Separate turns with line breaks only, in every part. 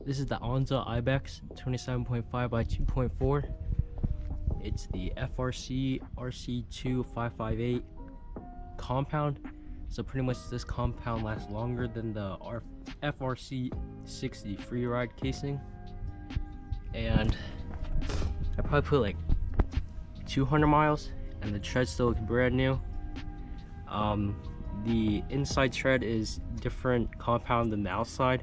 This is the Onza Ibex 27.5 by 2.4. It's the FRC RC2558 compound. So pretty much this compound lasts longer than the FRC 60 freeride casing. And I probably put like 200 miles and the tread still looks brand new. The inside tread is different compound than the outside.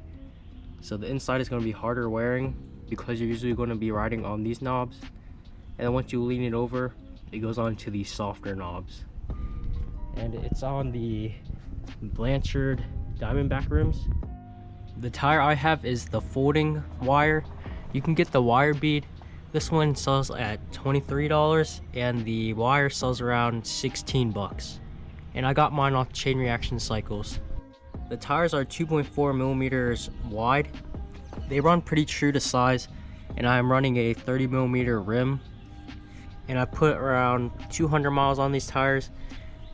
So the inside is going to be harder wearing because you're usually going to be riding on these knobs. And then once you lean it over, it goes on to these softer knobs. And it's on the Blanchard Diamondback rims. The tire I have is the folding wire. You can get the wire bead. This one sells at $23 and the wire sells around 16 bucks. And I got mine off Chain Reaction Cycles. The tires are 2.4 millimeters wide. They run pretty true to size, and I'm running a 30 millimeter rim. And I put around 200 miles on these tires,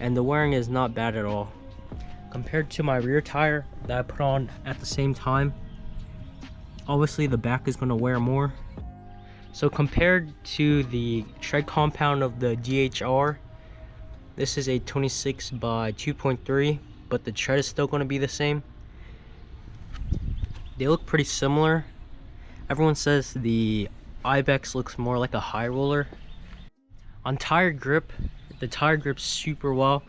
and the wearing is not bad at all. Compared to my rear tire that I put on at the same time, obviously the back is going to wear more. So compared to the tread compound of the DHR, this is a 26 by 2.3, but the tread is still going to be the same. They look pretty similar. Everyone says the Ibex looks more like a high roller. On tire grip, the tire grips super well.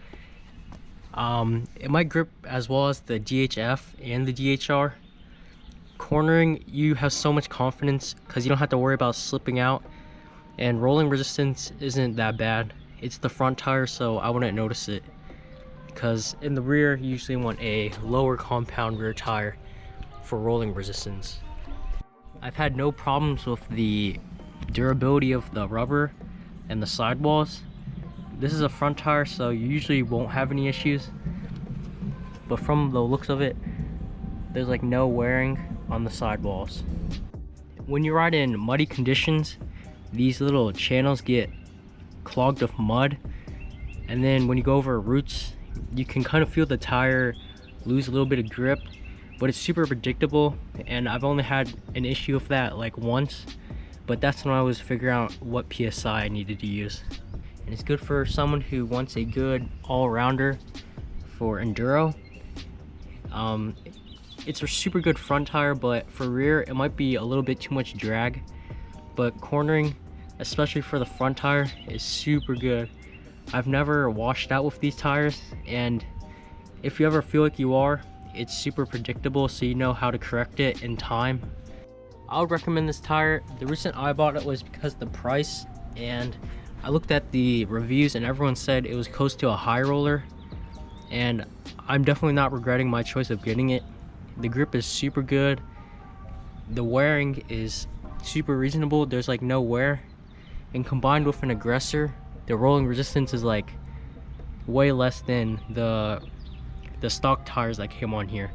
It might grip as well as the DHF and the DHR. Cornering, you have so much confidence because you don't have to worry about slipping out, and rolling resistance isn't that bad. It's the front tire, so I wouldn't notice it, because in the rear you usually want a lower compound rear tire for rolling resistance. I've had no problems with the durability of the rubber and the sidewalls. This is a front tire, so you usually won't have any issues, but from the looks of it, there's like no wearing on the sidewalls. When you ride in muddy conditions, these little channels get clogged with mud, and then when you go over roots, you can kind of feel the tire lose a little bit of grip, but it's super predictable. And I've only had an issue with that like once, but that's when I was figuring out what PSI I needed to use. And it's good for someone who wants a good all-rounder for enduro. It's a super good front tire, but for rear it might be a little bit too much drag. But cornering, especially for the front tire, is super good. I've never washed out with these tires, and if you ever feel like you are, it's super predictable, so you know how to correct it in time. I would recommend this tire. The reason I bought it was because of the price, and I looked at the reviews and everyone said it was close to a high roller, and I'm definitely not regretting my choice of getting it. The grip is super good. The wearing is super reasonable. There's like no wear, and combined with an aggressor, the rolling resistance is like way less than the stock tires that came on here.